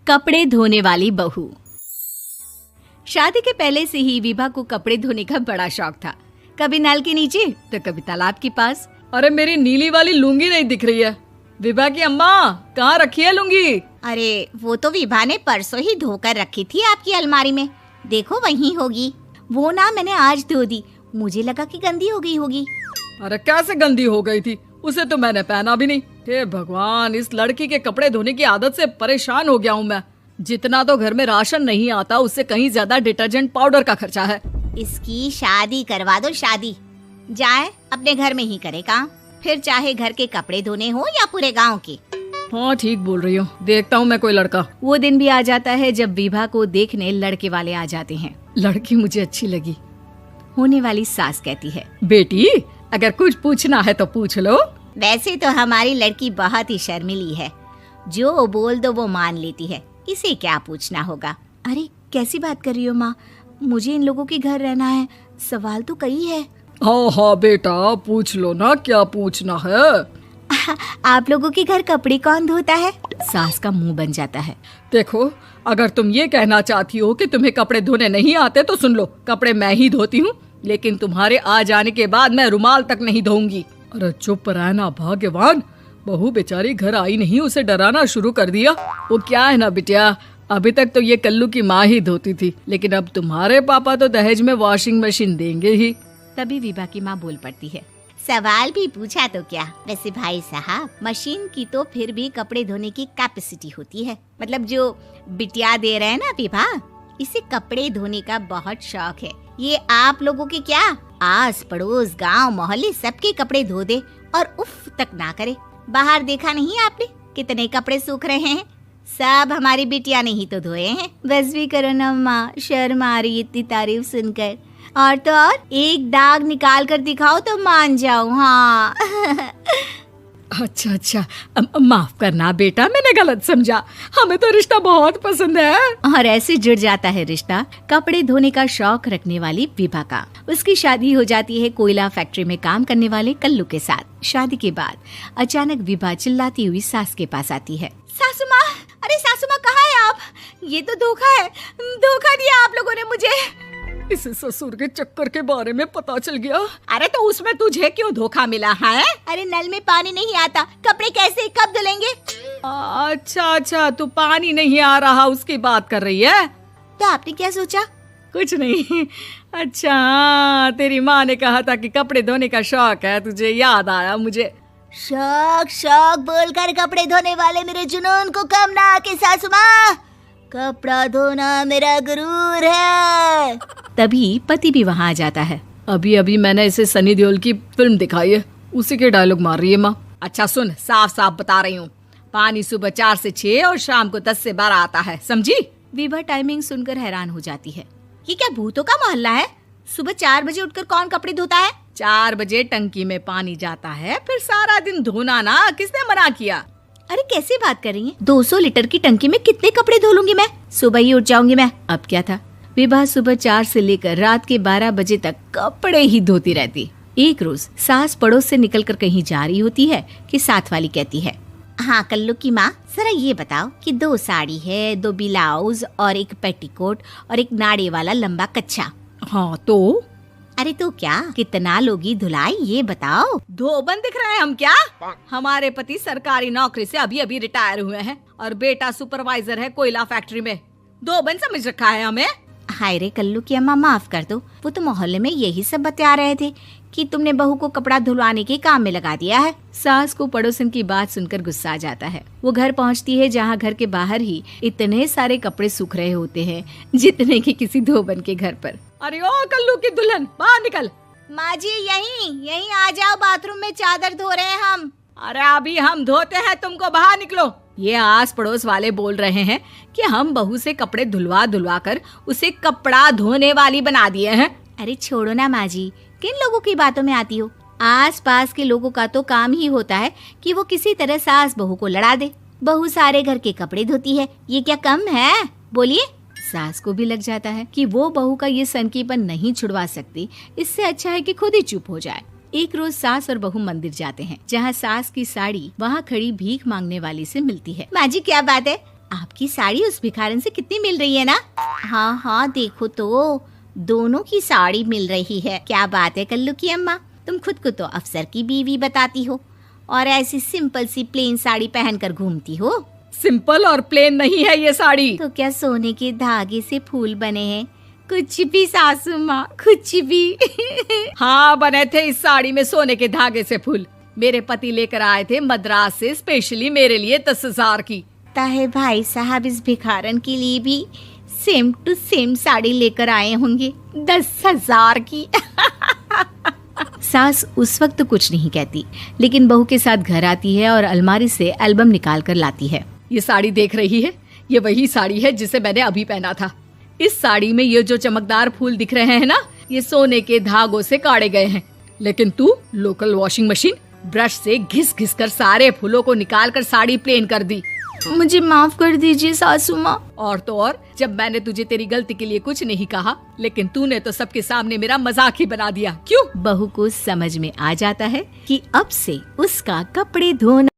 कपड़े धोने वाली बहू। शादी के पहले से ही विभा को कपड़े धोने का बड़ा शौक था। कभी नल के नीचे तो कभी तालाब के पास। अरे मेरी नीली वाली लुंगी नहीं दिख रही है। विभा की अम्मा, कहाँ रखी है लुंगी? अरे वो तो विभा ने परसों ही धोकर रखी थी आपकी अलमारी में, देखो वहीं होगी। वो ना मैंने आज धो दी, मुझे लगा कि गंदी हो गई होगी। अरे कैसे गंदी हो गई थी? उसे तो मैंने पहना भी नहीं। हे भगवान, इस लड़की के कपड़े धोने की आदत से परेशान हो गया हूँ मैं। जितना तो घर में राशन नहीं आता, उससे कहीं ज्यादा डिटर्जेंट पाउडर का खर्चा है। इसकी शादी करवा दो, शादी जाए अपने घर में ही करे काम, फिर चाहे घर के कपड़े धोने हो या पूरे गांव के। हाँ ठीक बोल रही हूँ, देखता हूँ मैं कोई लड़का। वो दिन भी आ जाता है जब विभा को देखने लड़के वाले आ जाते हैं। लड़की मुझे अच्छी लगी। होने वाली सास कहती है, बेटी अगर कुछ पूछना है तो पूछ लो। वैसे तो हमारी लड़की बहुत ही शर्मीली है, जो बोल दो वो मान लेती है, इसे क्या पूछना होगा। अरे कैसी बात कर रही हो माँ, मुझे इन लोगों के घर रहना है, सवाल तो कई है। हाँ हाँ बेटा, पूछ लो ना, क्या पूछना है। आप लोगों के घर कपड़े कौन धोता है? सास का मुंह बन जाता है। देखो, अगर तुम ये कहना चाहती हो कि तुम्हें कपड़े धोने नहीं आते तो सुन लो, कपड़े मैं ही धोती हूँ, लेकिन तुम्हारे आ जाने के बाद मैं रुमाल तक नहीं धोऊंगी। अरे चुप रहना भाग्यवान, बहू बेचारी घर आई नहीं, उसे डराना शुरू कर दिया। वो क्या है ना बिटिया, अभी तक तो ये कल्लू की माँ ही धोती थी, लेकिन अब तुम्हारे पापा तो दहेज में वॉशिंग मशीन देंगे ही। तभी विभा की माँ बोल पड़ती है, सवाल भी पूछा तो क्या। वैसे भाई साहब, मशीन की तो फिर भी कपड़े धोने की कैपेसिटी होती है। मतलब जो बिटिया दे रहे हैं ना विभा, इसे कपड़े धोने का बहुत शौक है। ये आप लोगों के क्या, आस पड़ोस गांव मोहल्ले सबके कपड़े धो दे और उफ तक ना करे। बाहर देखा नहीं आपने कितने कपड़े सूख रहे हैं? सब हमारी बिटिया ने ही तो धोए हैं। बस भी करो ना माँ, शर्म आ रही इतनी तारीफ सुनकर। और तो और एक दाग निकाल कर दिखाओ तो मान जाऊं। हाँ अच्छा, माफ करना बेटा, मैंने गलत समझा। हमें तो रिश्ता बहुत पसंद है। और ऐसे जुड़ जाता है रिश्ता कपड़े धोने का शौक रखने वाली विभा का। उसकी शादी हो जाती है कोयला फैक्ट्री में काम करने वाले कल्लू के साथ। शादी के बाद अचानक विभा चिल्लाती हुई सास के पास आती है। सासू माँ, अरे सासू माँ कहाँ है आप? ये तो धोखा है, धोखा दिया आप लोगों ने मुझे। इसे ससुर के चक्कर के बारे में पता चल गया। अरे तो उसमें तुझे क्यों धोखा मिला है? अरे नल में पानी नहीं आता, कपड़े कैसे कब धुलेंगे? अच्छा, तू पानी नहीं आ रहा उसकी बात कर रही है। तो आपने क्या सोचा? कुछ नहीं। अच्छा, तेरी माँ ने कहा था कि कपड़े धोने का शौक है तुझे, याद आया मुझे। शौक बोलकर कपड़े धोने वाले मेरे जुनून को कम ना आके सासू माँ, कपड़ा धोना मेरा गुरूर है। तभी पति भी वहाँ आ जाता है। अभी मैंने इसे सनी देओल की फिल्म दिखाई है, उसी के डायलॉग मार रही है माँ। अच्छा सुन, साफ साफ बता रही हूँ, पानी सुबह 4 से 6 और शाम को 10 से 12 आता है, समझी? विभा टाइमिंग सुनकर हैरान हो जाती है। ये क्या भूतों का मोहल्ला है? सुबह 4 बजे उठकर कौन कपड़े धोता है? 4 बजे टंकी में पानी जाता है, फिर सारा दिन धोना ना, किसने मना किया? अरे कैसी बात कर रही हैं? 200 लीटर की टंकी में कितने कपड़े धो लूंगी मैं? सुबह ही उठ जाऊंगी मैं। अब क्या था, विभा सुबह 4 से लेकर रात के 12 बजे तक कपड़े ही धोती रहती। एक रोज सास पड़ोस से निकलकर कहीं जा रही होती है कि साथ वाली कहती है, हाँ कल्लू की माँ, जरा ये बताओ कि 2 साड़ी है, 2 ब्लाउज और एक पेटीकोट और एक नाड़े वाला लंबा कच्छा। हाँ तो? अरे तो क्या, कितना लोगी धुलाई ये बताओ। धोबन दिख रहे हैं हम क्या? हमारे पति सरकारी नौकरी से अभी रिटायर हुए हैं और बेटा सुपरवाइजर है कोयला फैक्ट्री में। धोबन समझ रखा है हमें? हाय रे कल्लू की अम्मा, माफ कर दो, वो तो मोहल्ले में यही सब बता रहे थे कि तुमने बहू को कपड़ा धुलवाने के काम में लगा दिया है। सास को पड़ोसन की बात सुनकर गुस्सा आ जाता है। वो घर पहुंचती है जहां घर के बाहर ही इतने सारे कपड़े सूख रहे होते हैं जितने कि किसी धोबन के घर पर। अरे ओ कल्लू की दुल्हन, बाहर निकल। माँ जी यहीं आ जाओ, बाथरूम में चादर धो रहे हैं हम। अरे अभी हम धोते हैं, तुमको बाहर निकलो। ये आस पड़ोस वाले बोल रहे हैं कि हम बहू से कपड़े धुलवा कर उसे कपड़ा धोने वाली बना दिए हैं। अरे छोड़ो ना माँ जी, किन लोगों की बातों में आती हो? आस पास के लोगों का तो काम ही होता है कि वो किसी तरह सास बहू को लड़ा दे। बहू सारे घर के कपड़े धोती है, ये क्या कम है? बोलिए। सास को भी लग जाता है कि वो बहू का ये सनकीपन नहीं छुड़वा सकती, इससे अच्छा है कि खुद ही चुप हो जाए। एक रोज सास और बहू मंदिर जाते हैं, जहाँ सास की साड़ी वहाँ खड़ी भीख मांगने वाली से मिलती है। माँ जी क्या बात है, आपकी साड़ी उस भिखारन से कितनी मिल रही है ना? हाँ हाँ, देखो तो दोनों की साड़ी मिल रही है। क्या बात है कल्लू की अम्मा, तुम खुद को तो अफसर की बीवी बताती हो और ऐसी सिंपल सी प्लेन साड़ी पहनकर घूमती हो। सिंपल और प्लेन नहीं है ये साड़ी। तो क्या सोने के धागे से फूल बने हैं? कुछ भी सासू माँ, कुछ भी। हाँ, बने थे इस साड़ी में सोने के धागे से फूल। मेरे पति लेकर आए थे मद्रास से स्पेशली मेरे लिए 10,000 की। ताहे भाई साहब इस भिखारन के लिए भी सेम टू सेम साड़ी लेकर आए होंगे 10,000 की। सास उस वक्त कुछ नहीं कहती, लेकिन बहू के साथ घर आती है और अलमारी से एल्बम निकाल कर लाती है। ये साड़ी देख रही है, ये वही साड़ी है जिसे मैंने अभी पहना था। इस साड़ी में ये जो चमकदार फूल दिख रहे हैं ना, ये सोने के धागों से काढ़े गए हैं। लेकिन तू लोकल वॉशिंग मशीन ब्रश से घिस घिस कर सारे फूलों को निकाल कर साड़ी प्लेन कर दी। मुझे माफ कर दीजिए सासू माँ। और तो और, जब मैंने तुझे तेरी गलती के लिए कुछ नहीं कहा, लेकिन तूने तो सबके सामने मेरा मजाक ही बना दिया। क्यों? बहू को समझ में आ जाता है कि अब से उसका कपड़े धोना